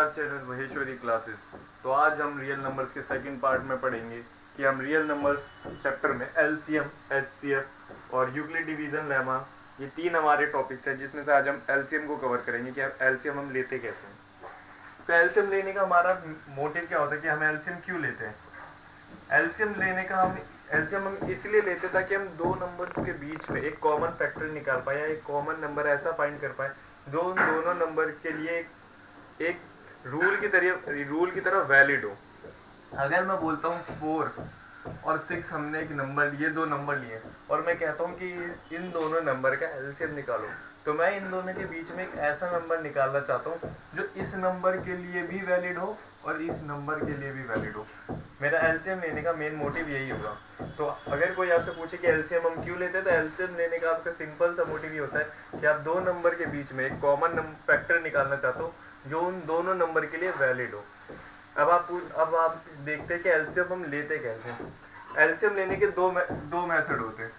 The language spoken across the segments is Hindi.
Our channel Maheshwari classes. तो आज हम रियल नंबर्स के सेकंड पार्ट में पढ़ेंगे कि हम रियल नंबर्स चैप्टर में एलसीएम, एचसीएफ और यूक्लिड डिवीजन लेमा, ये तीन हमारे टॉपिक्स हैं जिसमें से आज हम एलसीएम को कवर करेंगे कि एलसीएम हम लेते कैसे हैं। तो एलसीएम लेने का हमारा मोटिव क्या होता है कि हम एलसीएम क्यों लेते हैं। एलसीएम लेने का एलसीएम हम इसलिए लेते हैं ताकि हम दो नंबर्स के बीच में एक कॉमन फैक्टर निकाल पाए या एक कॉमन नंबर ऐसा फाइंड कर पाए दोनों नंबर के लिए एक रूल की तरह वैलिड हो। अगर मैं बोलता हूँ 4 और 6 हमने एक नंबर लिए, दो नंबर लिए, और मैं कहता हूँ कि इन दोनों नंबर का एलसीएम निकालो, तो मैं इन दोनों के बीच में एक ऐसा नंबर निकालना चाहता हूँ जो इस नंबर के लिए भी वैलिड हो और इस नंबर के लिए भी वैलिड हो। मेरा एलसीएम लेने का मेन मोटिव यही होगा। तो अगर कोई आपसे पूछे कि एलसीएम हम क्यों लेते हैं, तो एलसीएम लेने का आपका सिंपल सा मोटिव ये होता है कि आप दो नंबर के बीच में एक कॉमन फैक्टर निकालना चाहते हो जो उन दोनों नंबर के लिए वैलिड हो। अब आप देखते हैं कि एलसीएम हम लेते कैसे हैं। एलसीएम लेने के दो मेथड होते हैं।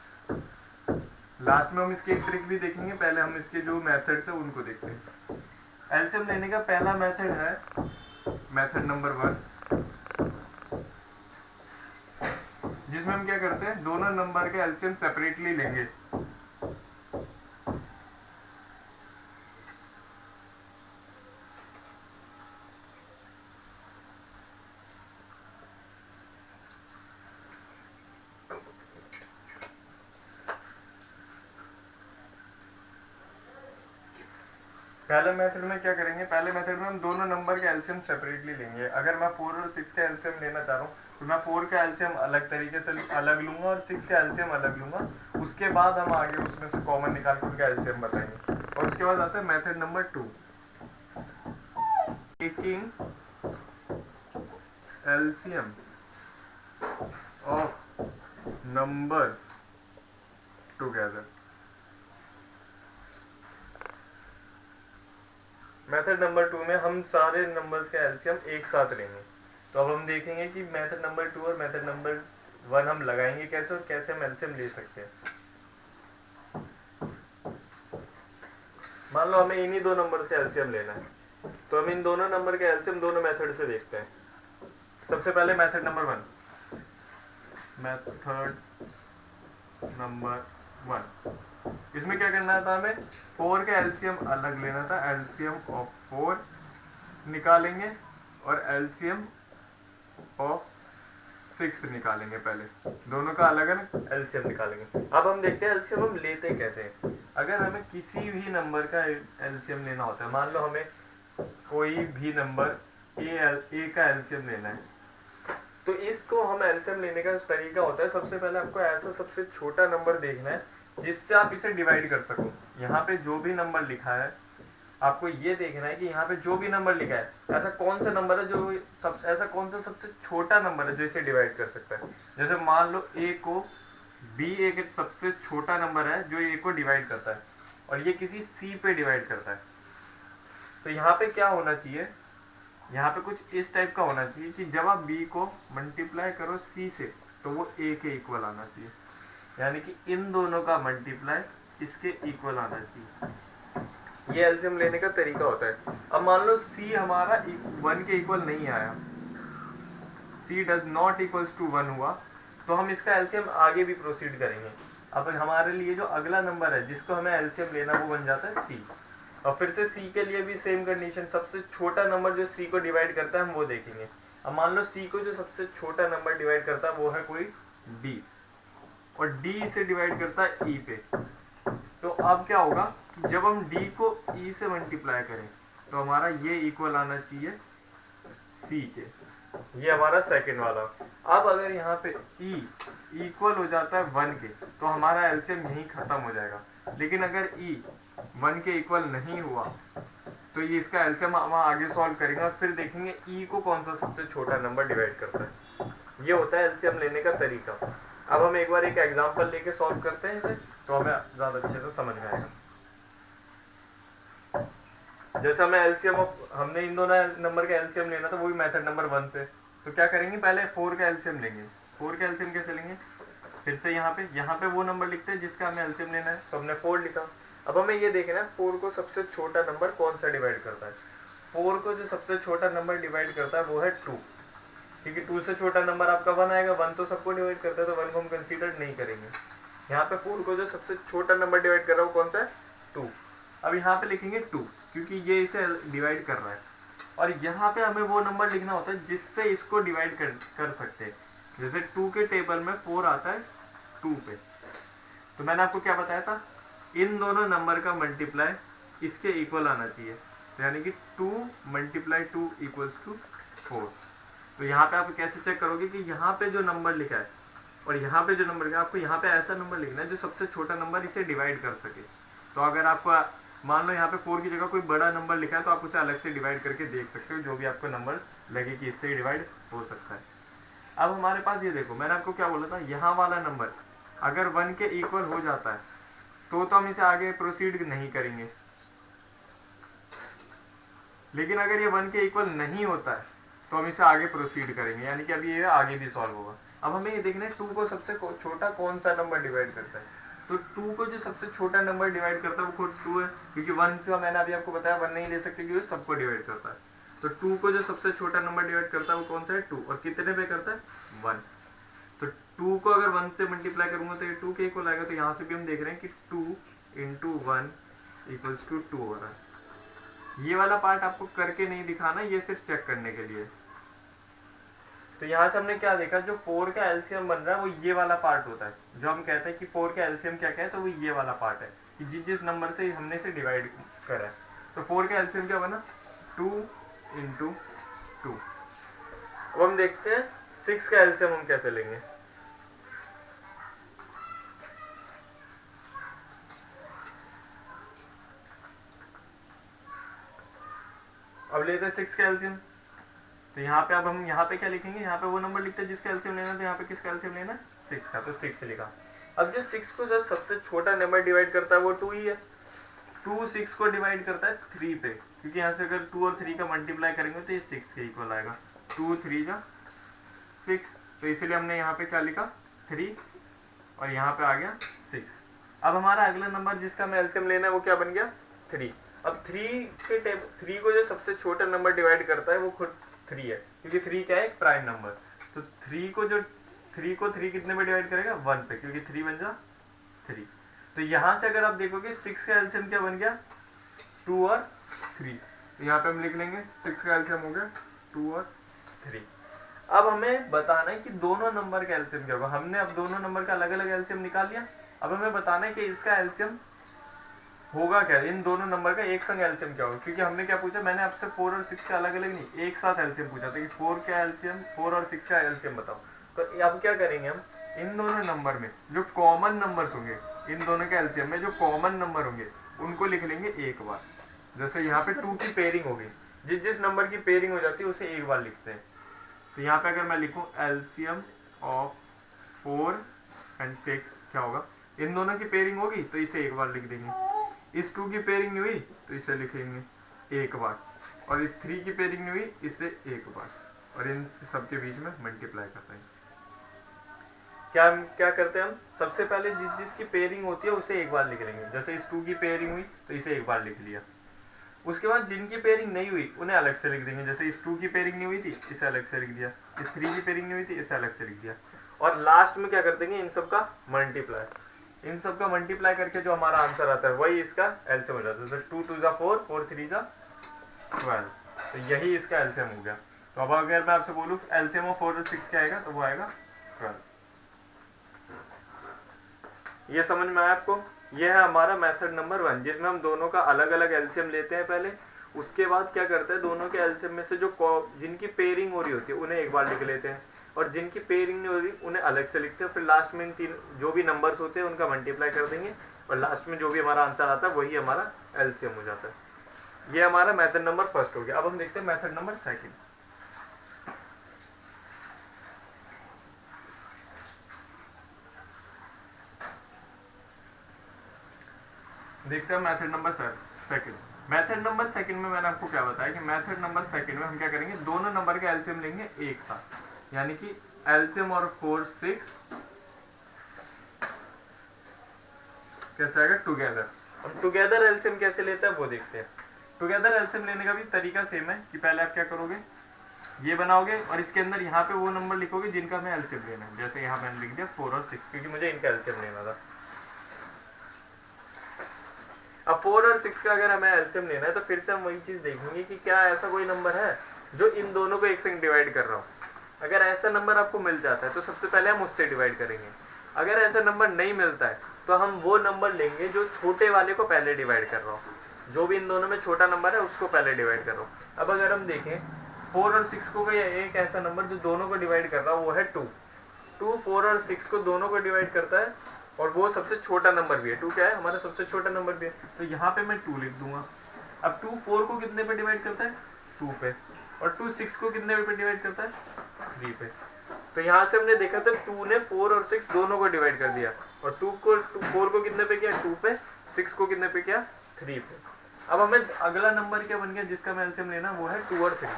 लास्ट में हम इसकी एक ट्रिक भी देखेंगे, पहले हम इसके जो मेथड्स है उनको देखते हैं। एलसीएम लेने का पहला मेथड है मेथड नंबर 1, जिसमें हम क्या करते हैं, दोनों नंबर के एलसीएम सेपरेटली लेंगे। पहले मेथड में क्या करेंगे, पहले मेथड में हम दोनों नंबर के एलसीएम सेपरेटली लेंगे। अगर मैं 4 और 6 का एलसीएम लेना चाह रहा हूँ तो मैं 4 का एलसीएम अलग तरीके से अलग लूंगा और 6 का एलसीएम अलग लूंगा। उसके बाद हम आगे उसमें से कॉमन निकाल के उनका एलसीएम बताएंगे। और उसके बाद आता है method number 2, taking LCM of numbers together. Method number 2 में हम सारे नंबर्स का एलसीएम एक साथ लेंगे। तो अब हम देखेंगे कि मेथड नंबर 2 और मेथड नंबर 1 हम लगाएंगे कैसे और कैसे हम एलसीएम ले सकते हैं। मान लो हमें इन्हीं दो नंबर्स का एलसीएम लेना है, तो हम इन दोनों नंबर के एलसीएम दोनों मेथड से देखते हैं। सबसे पहले मेथड नंबर 1, इसमें क्या करना था, हमें 4 का एलसीएम अलग लेना था। एलसीएम ऑफ 4 निकालेंगे और एलसीएम ऑफ 6 निकालेंगे। पहले दोनों का अलग अलग एलसीएम निकालेंगे। अब हम देखते हैं एलसीएम हम लेते कैसे हैं। अगर हमें किसी भी नंबर का एलसीएम लेना होता है, मान लो हमें कोई भी नंबर ए का एलसीएम लेना है, तो इसको हम एलसीएम लेने का तरीका होता है, सबसे पहले आपको ऐसा सबसे छोटा नंबर देखना है जिससे आप इसे डिवाइड कर सको। यहाँ पे जो भी नंबर लिखा है आपको ये देखना है कि यहाँ पे जो भी नंबर लिखा है ऐसा कौन सा नंबर है जो ऐसा कौन सा सबसे छोटा नंबर है जो इसे डिवाइड कर सकता है। जैसे मान लो ए को बी एक सबसे छोटा नंबर है जो ए को डिवाइड करता है और ये किसी सी पे डिवाइड करता है। तो यहाँ पे क्या होना चाहिए, यहाँ पे कुछ इस टाइप का होना चाहिए कि जब आप b को मल्टीप्लाई करो c से तो वो a के इक्वल आना चाहिए, यानी कि इन दोनों का मल्टीप्लाई इसके इक्वल आना चाहिए। ये एलसीएम लेने का तरीका होता है। अब मान लो c हमारा 1 के इक्वल नहीं आया, c does not equals to 1 हुआ, तो हम इसका एलसीएम आगे भी प्रोसीड करेंगे। अब हमारे लिए जो अगला नंबर है जिसको हमें एलसीएम लेना वो बन जाता है c। और फिर से c के लिए भी सेम कंडीशन, सबसे छोटा नंबर जो c को डिवाइड करता है हम वो देखेंगे। अब मान लो c को जो सबसे छोटा नंबर डिवाइड करता है वो है कोई d, और d से डिवाइड करता है e पे। तो अब क्या होगा कि जब हम d को e से मल्टीप्लाई करें तो हमारा ये इक्वल आना चाहिए c के, ये हमारा सेकंड वाला। अब अगर यहाँ पे e इक्वल हो जाता है 1 के तो हमारा एलसीएम यहीं खत्म हो जाएगा। लेकिन अगर e 1 के इक्वल नहीं हुआ तो ये इसका एलसीएम हम आगे सॉल्व करेंगे और फिर देखेंगे e को कौन सा सबसे छोटा नंबर डिवाइड करता है। ये होता है एलसीएम लेने का तरीका। अब हम एक बार एक एग्जांपल लेके सॉल्व करते हैं इसे, तो हमें ज्यादा अच्छे से समझ में आएगा। जैसे हमें एलसीएम हमने इन दोनों नंबर का एलसीएम लेना था वो भी मेथड नंबर 1 से, तो क्या करेंगे, पहले 4 का एलसीएम लेंगे। 4 का एलसीएम कैसे लेंगे, फिर से यहाँ पे वो नंबर लिखते हैं जिसका हमें एलसीएम लेना है, तो हमने 4 लिखा। अब हमें ये देखना है 4 को सबसे छोटा नंबर कौन सा डिवाइड करता है। 4 को जो सबसे छोटा नंबर डिवाइड करता है वो है 2, क्योंकि 2 से छोटा नंबर आपका 1 आएगा, 1 तो सबको डिवाइड करता है तो 1 को हम कंसीडर नहीं करेंगे। यहाँ पे 4 को जो सबसे छोटा नंबर डिवाइड कर रहा है वो कौन सा है, 2। अब यहाँ पे लिखेंगे 2 क्योंकि ये इसे डिवाइड कर रहा है, और यहाँ पे हमें वो नंबर लिखना होता है जिससे इसको डिवाइड कर सकते हैं। जैसे 2 के टेबल में 4 आता है 2 पे, तो मैंने आपको क्या बताया था, इन दोनों नंबर का मल्टीप्लाई इसके इक्वल आना चाहिए, तो यानी कि 2 × 2 = 4। तो यहाँ पे आप कैसे चेक करोगे कि यहाँ पे जो नंबर लिखा है और यहाँ पे जो नंबर लिखा है, आपको यहाँ पे ऐसा नंबर लिखना है जो सबसे छोटा नंबर इसे डिवाइड कर सके। तो अगर आपको मान लो यहाँ पे 4 की जगह कोई बड़ा नंबर लिखा है तो आप उसे अलग से डिवाइड करके देख सकते हो, जो भी आपको नंबर लगे कि इससे डिवाइड हो सकता है। अब हमारे पास ये देखो, मैंने आपको क्या बोला था, यहाँ वाला नंबर अगर 1 के इक्वल हो जाता है तो हम इसे आगे प्रोसीड नहीं करेंगे, लेकिन अगर ये 1 के इक्वल नहीं होता है तो हम इसे आगे प्रोसीड करेंगे, यानी कि अभी ये आगे भी सॉल्व होगा। अब हमें ये देखना है 2 को सबसे छोटा कौन सा नंबर डिवाइड करता है, तो 2 को जो सबसे छोटा नंबर डिवाइड करता है वो खुद 2 है, क्योंकि 1 से मैंने अभी आपको बताया 1 नहीं ले सकते क्योंकि सबको डिवाइड करता है। तो 2 को जो सबसे छोटा नंबर डिवाइड करता है वो कौन सा है, 2, और कितने पे करता है, 1। तो 2 को अगर 1 से मल्टीप्लाई करूंगा तो ये 2 के इक्वल आएगा, तो यहाँ से भी हम देख रहे हैं कि 2 × 1 = 2 हो रहा है। ये वाला पार्ट आपको करके नहीं दिखाना, ये सिर्फ चेक करने के लिए। तो यहाँ से हमने क्या देखा, जो 4 का एलसीएम बन रहा है वो ये वाला पार्ट होता है, जो हम कहते हैं कि 4 का एलसीएम क्या क्या है, तो वो ये वाला पार्ट है कि जिस नंबर से हमने इसे डिवाइड करा है। तो 4 का एलसीएम क्या बना, 2 × 2। अब हम देखते हैं 6 का एलसीएम हम कैसे लेंगे। अब लेते हैं 6 का एलसीएम, तो यहाँ पे अब हम यहाँ पे क्या लिखेंगे, यहाँ पे वो नंबर लिखते हैं जिसका एलसीएम लेना है, तो यहाँ पे किसका एलसीएम लेना है, 6 का, तो 6 लिखा। अब जो 6 को जब सबसे छोटा नंबर डिवाइड करता है वो 2 ही है। 2 6 को डिवाइड करता है 3 पे, क्योंकि यहाँ से अगर 2 और 3 का मल्टीप्लाई करेंगे तो ये 6 के इक्वल आएगा, 2 3 जा 6, तो इसीलिए हमने यहाँ पे क्या लिखा, 3, और यहाँ पे आ गया 6। अब हमारा अगला नंबर जिसका हमें एलसीएम लेना है वो क्या बन गया, 3। अब 3 को जो सबसे छोटा नंबर डिवाइड करता है वो खुद 3 है, क्योंकि 3 क्या है, एक प्राइम नंबर। तो 3 को 3 कितने में डिवाइड करेगा, 1 पे, क्योंकि 3 बन जा 3। तो यहाँ से अगर आप देखोगे 6 का एलसीएम क्या बन गया, 2 और 3। तो यहाँ पे हम लिख लेंगे 6 का एलसीएम हो गया 2 और 3। अब हमें बताना है कि दोनों नंबर का एलसीएम क्या होगा। हमने अब दोनों नंबर का अलग अलग एलसीएम निकाल लिया, अब हमें बताना है कि इसका एलसीएम होगा क्या, इन दोनों नंबर का एक संग एलसीएम क्या होगा। क्योंकि हमने क्या पूछा, मैंने आपसे 4 और 6 का अलग अलग नहीं, एक साथ एलसीएम पूछा था कि 4 और 6 का एलसीएम बताओ। तो अब क्या करेंगे, हम इन दोनों नंबर में जो कॉमन नंबर्स होंगे, इन दोनों के एलसीएम में जो कॉमन नंबर होंगे उनको लिख लेंगे एक बार। जैसे यहाँ पे 2 की पेयरिंग होगी, जिस नंबर की पेयरिंग हो जाती है उसे एक बार लिखते हैं। तो यहाँ पे अगर मैं लिखूं एलसीएम ऑफ 4 और 6 क्या होगा, इन दोनों की पेयरिंग होगी तो इसे एक बार लिख देंगे। इस 2 की पेयरिंग नहीं हुई तो इसे लिखेंगे एक बार, और इस 3 की पेयरिंग नहीं हुई इससे एक बार, और इन सबके बीच में मल्टीप्लाई का साइन। क्या करते हैं हम, सबसे पहले जिसकी पेयरिंग होती है उसे एक बार लिख लेंगे। जैसे इस 2 की पेयरिंग हुई तो इसे एक बार लिख लिया। उसके बाद जिनकी पेयरिंग नहीं हुई उन्हें अलग से लिख देंगे। जैसे इस 2 की पेयरिंग नहीं हुई थी इसे अलग से लिख दिया, इस 3 की पेयरिंग नहीं हुई थी इसे अलग से लिख दिया, और लास्ट में क्या कर देंगे, इन सब का मल्टीप्लाई। इन सब का मल्टीप्लाई करके जो हमारा आंसर आता है वही इसका एलसीएम हो जाता है। 2 2 जा 4, 4 3 जा 12, तो यही इसका एलसीएम हो गया। तो अब अगर मैं आपसे बोलूं एलसीएम ऑफ 4 और 6 क्या आएगा, तो वो आएगा 12। ये समझ में आया आपको। ये है हमारा मेथड नंबर 1, जिसमें हम दोनों का अलग अलग एलसीएम लेते हैं पहले, उसके बाद क्या करते हैं, दोनों के एलसीएम में से जो जिनकी पेयरिंग हो रही होती है उन्हें एक बार लिख लेते हैं, और जिनकी पेयरिंग नहीं हो रही उन्हें अलग से लिखते हैं। फिर लास्ट में इन 3 जो भी नंबर्स होते हैं उनका मल्टीप्लाई कर देंगे, और लास्ट में जो भी हमारा आंसर आता है वही हमारा एलसीएम हो जाता है। ये हमारा मेथड नंबर 1 हो गया। अब हम देखते हैं मेथड नंबर 2। देखते हैं मेथड नंबर 2। मेथड नंबर 2 में मैंने आपको क्या बताया कि मेथड नंबर 2 में हम क्या करेंगे, दोनों नंबर का एलसीएम लेंगे एक साथ, यानी कि एलसीएम और 4 6 कैसे आएगा, टुगेदर। हम टुगेदर एलसीएम कैसे लेते हैं वो देखते हैं। टुगेदर एलसीएम लेने का भी तरीका सेम है कि पहले आप क्या करोगे, ये बनाओगे और इसके अंदर यहाँ पे वो नंबर लिखोगे जिनका मैं एलसीएम लेना है। जैसे यहाँ मैंने लिख दिया 4 और 6 क्योंकि मुझे इनका एलसीएम लेना था। अब 4 और 6 का अगर हमें एलसीएम लेना है तो फिर से हम वही चीज देखेंगे कि क्या ऐसा कोई नंबर है जो इन दोनों को एक संग डिवाइड कर रहा हो। अगर ऐसा नंबर आपको मिल जाता है तो सबसे पहले हम उससे डिवाइड करेंगे। अगर ऐसा नंबर नहीं मिलता है तो हम वो नंबर लेंगे जो छोटे वाले को पहले डिवाइड कर रहा हो, जो भी इन दोनों में छोटा नंबर है उसको पहले डिवाइड कर रहा हो। अब अगर हम देखें 4 और 6 को एक ऐसा नंबर जो दोनों को डिवाइड कर रहा है वो है 2। 2 4 और 6 को दोनों को डिवाइड करता है और वो सबसे छोटा नंबर भी है। 2 क्या है, हमारा सबसे छोटा नंबर भी है, तो यहाँ पे मैं 2 लिख दूंगा। अब 2 4 को कितने पे डिवाइड करता है, 2 पे, और 2 6 को कितने पे डिवाइड करता है, 3 पे। तो यहाँ से हमने देखा था 2 ने 4 और 6 दोनों को डिवाइड कर दिया, और 4 को कितने पे किया, 2 पे, 6 को कितने पे किया, 3 पे। अब हमें अगला नंबर क्या बन गया जिसका मैं एलसीएम लेना, वो है 2 और 3।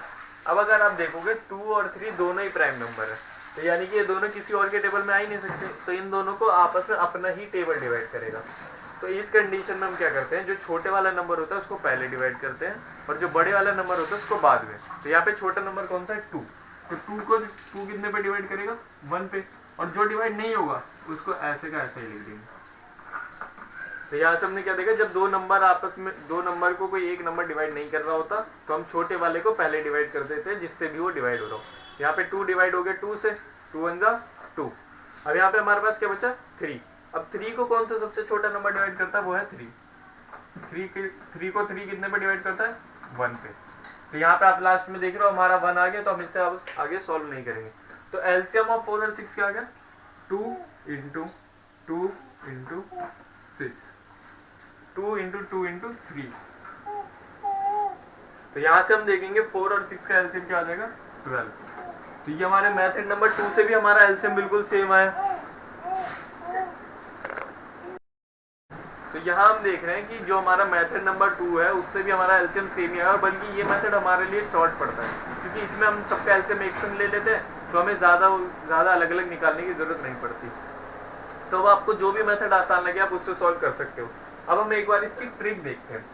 अब अगर आप देखोगे 2 और 3 दोनों ही प्राइम नंबर है, तो यानी कि ये दोनों किसी और के टेबल में आ ही नहीं सकते, तो इन दोनों को आपस में अपना ही टेबल डिवाइड करेगा। तो इस कंडीशन में हम क्या करते हैं, जो छोटे वाला नंबर होता है उसको पहले डिवाइड करते हैं और जो बड़े वाला नंबर होता है उसको बाद में। तो यहाँ पे छोटा नंबर कौन सा है, 2, तो 2 को 2 कितने पे डिवाइड करेगा, 1 पे, और जो डिवाइड नहीं होगा उसको ऐसे का ऐसे ही लिख देंगे। तो यहाँ से हमने क्या देखा, जब दो नंबर आपस में, दो नंबर को कोई एक नंबर डिवाइड नहीं कर रहा होता तो हम छोटे वाले को पहले डिवाइड कर देते हैं जिससे भी वो डिवाइड हो रहा हो। यहाँ पे 2 डिवाइड हो गया 2 से, 2 1 जा 2। अब यहाँ पे हमारे पास क्या बचा, 3। अब 3 को कौन सा सबसे छोटा नंबर डिवाइड करता है, वो है 3। 3 को 3 कितने पे डिवाइड करता है, 1 पे। तो यहाँ पे आप लास्ट में देख रहे हो हमारा 1 आ गया, तो हम इससे आगे सॉल्व नहीं करेंगे। तो एलसीएम ऑफ 4 और 6 क्या आ गया, 2 इंटू 2 इंटू 6, 2 इंटू 2 इंटू 3। तो यहां से हम देखेंगे 4 और 6 का एलसीएम क्या आ जाएगा, 12। तो ये हमारे मेथड नंबर 2 से भी हमारा एलसीएम बिल्कुल सेम आया। तो यहाँ हम देख रहे हैं कि जो हमारा मेथड नंबर 2 है उससे भी हमारा एलसीएम सेम ही आया, बल्कि ये मेथड हमारे लिए शॉर्ट पड़ता है क्योंकि इसमें हम सबका एलसीएम एक संग ले लेते हैं, तो हमें ज्यादा अलग अलग निकालने की जरूरत नहीं पड़ती। तो अब आपको जो भी मेथड आसान लगे आप उससे सॉल्व कर सकते हो। अब हम एक बार इसकी ट्रिक देखते हैं।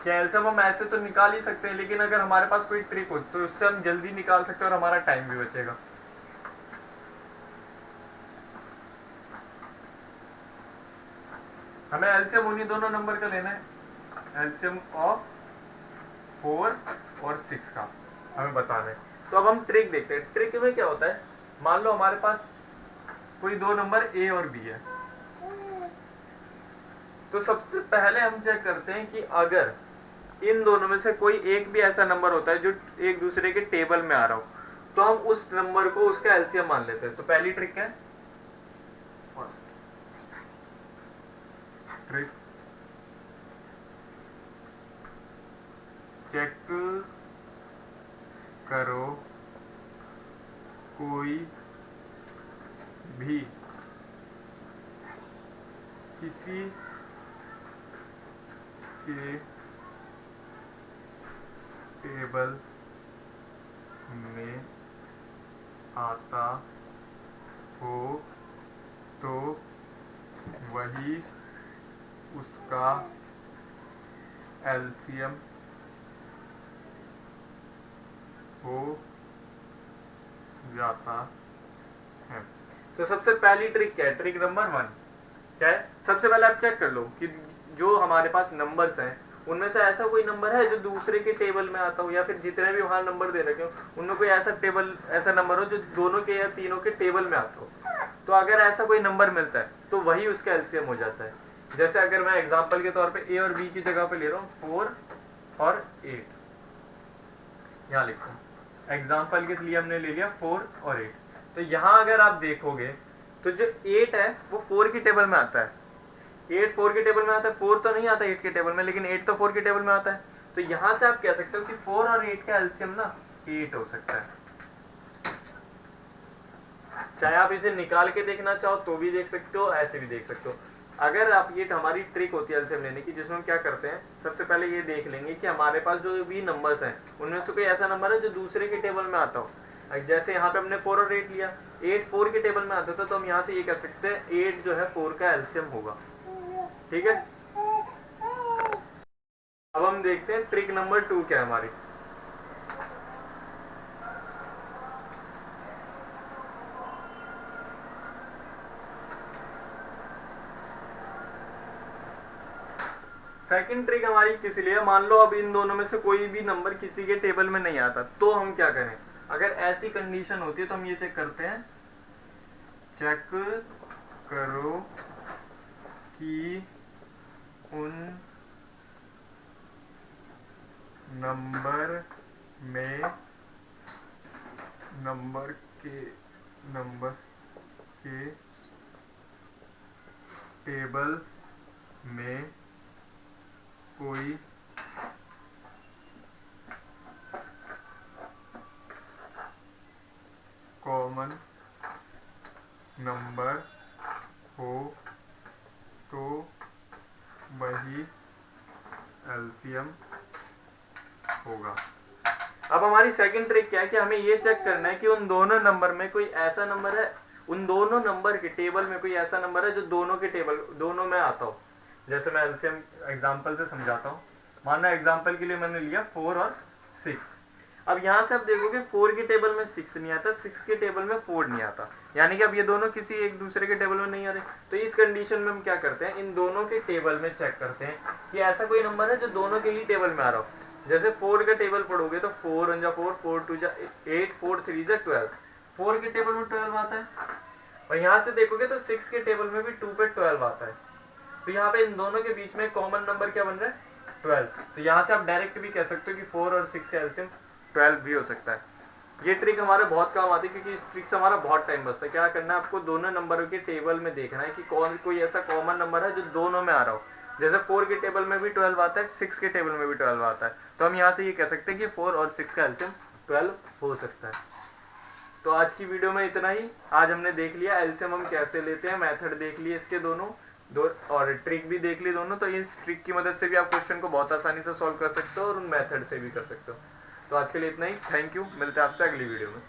क्या एलसीएम हम ऐसे तो निकाल ही सकते हैं, लेकिन अगर हमारे पास कोई ट्रिक हो तो उससे हम जल्दी निकाल सकते हैं और हमारा टाइम भी बचेगा। हमें एलसीएम उन्हीं दोनों नंबर का लेना है, एलसीएम ऑफ 4 और 6 का हमें बताना है। तो अब हम ट्रिक देखते हैं। ट्रिक में क्या होता है, मान लो हमारे पास कोई दो नंबर ए और बी है, तो सबसे पहले हम चेक करते हैं कि अगर इन दोनों में से कोई एक भी ऐसा नंबर होता है जो एक दूसरे के टेबल में आ रहा हो, तो हम उस नंबर को उसका एलसीएम मान लेते हैं। तो पहली ट्रिक है, फर्स्ट ट्रिक, चेक करो कोई भी किसी के टेबल में आता हो तो वही उसका एलसीएम हो जाता है। तो सबसे पहली ट्रिक क्या है, ट्रिक नंबर 1 क्या है, सबसे पहले आप चेक कर लो कि जो हमारे पास नंबर्स हैं उनमें से ऐसा कोई नंबर है जो दूसरे के टेबल में आता हो, या फिर जितने भी वहां नंबर दे रखे हो उनमें कोई ऐसा नंबर हो जो दोनों के या तीनों के टेबल में आता हो। तो अगर ऐसा कोई नंबर मिलता है तो वही उसका एलसीएम हो जाता है। जैसे अगर मैं एग्जांपल के तौर पे ए और बी की जगह पे ले रहा हूँ 4 और 8, यहाँ लिखता हूँ, एग्जाम्पल के लिए हमने ले लिया 4 और 8। तो यहाँ अगर आप देखोगे तो जो 8 है वो 4 की टेबल में आता है, 8 4 के टेबल में आता है, 4 तो नहीं आता 8 के टेबल में, लेकिन 8 तो 4 के टेबल में आता है। तो यहां से आप कह सकते हो कि 4 और 8 का एलसीएम ना 8 हो सकता है। चाहे आप इसे निकाल के देखना चाहो तो भी देख सकते हो, ऐसे भी देख सकते हो। अगर आप, ये हमारी ट्रिक होती है एलसीएम लेने की, जिसमें हम क्या करते हैं, सबसे पहले ये देख लेंगे कि हमारे पास जो भी नंबर्स हैं उनमें से कोई ऐसा नंबर है जो दूसरे के टेबल में आता हो। जैसे यहाँ पे हमने 4 और 8 लिया, 8 4 के टेबल में आता था, तो हम यहाँ से ये कह सकते हैं 8 जो है 4 का एलसीएम होगा। ठीक है। अब हम देखते हैं ट्रिक नंबर 2 क्या है हमारी। सेकंड ट्रिक हमारी किस लिए, मान लो अब इन दोनों में से कोई भी नंबर किसी के टेबल में नहीं आता, तो हम क्या करें। अगर ऐसी कंडीशन होती है तो हम ये चेक करते हैं, चेक करो कि उन नंबर के टेबल में कोई कॉमन नंबर हो तो वही एलसीएम होगा। अब हमारी सेकंड ट्रिक क्या है कि हमें ये चेक करना है कि उन दोनों नंबर में कोई ऐसा नंबर है, उन दोनों नंबर के टेबल में कोई ऐसा नंबर है जो दोनों में आता हो। जैसे मैं एलसीएम एग्जांपल से समझाता हूँ। मानो एग्जांपल के लिए मैंने लिया 4 और 6। अब यहाँ से आप देखोगे 4 के टेबल में 6 नहीं आता, 6 के टेबल में 4 नहीं आता, यानी कि अब ये दोनों किसी एक दूसरे के टेबल में नहीं आ रहे। तो इस कंडीशन में हम क्या करते हैं, इन दोनों के टेबल में चेक करते हैं कि ऐसा कोई नंबर है जो दोनों के ही टेबल में आ रहा हो। जैसे 4 का टेबल पढ़ोगे तो 4 1 जा 4, 4 2 जा 8, 4 3 जा 12। 4 के टेबल में 12 आता है, और यहाँ से देखोगे तो 6 के टेबल में भी 2 पे 12 आता है। तो यहाँ पे इन दोनों के बीच में कॉमन नंबर क्या बन रहा है, 12। तो यहाँ से आप डायरेक्ट भी कह सकते हो कि 4 और 6 का एलसीएम 12 भी हो सकता है। ये ट्रिक हमारे बहुत काम आती है, क्योंकि इस ट्रिक से हमारा बहुत टाइम बचता है। क्या करना है आपको, दोनों नंबरों के टेबल में देखना है कि कोई ऐसा कॉमन नंबर है जो दोनों में आ रहा हो। जैसे 4 के टेबल में भी 12 आता है, 6 के टेबल में भी 12 आता है, तो हम यहाँ से ये कह सकते हैं कि 4 और 6 का एलसीएम 12 हो सकता है। तो आज की वीडियो में इतना ही। आज हमने देख लिया एलसीएम हम कैसे लेते हैं, मेथड देख लिए इसके दोनों और ट्रिक भी देख ली दोनों। तो इस ट्रिक की मदद से भी आप क्वेश्चन को बहुत आसानी से सॉल्व कर सकते हो और उन मेथड से भी कर सकते हो। तो आज के लिए इतना ही। थैंक यू, मिलते हैं आपसे अगली वीडियो में।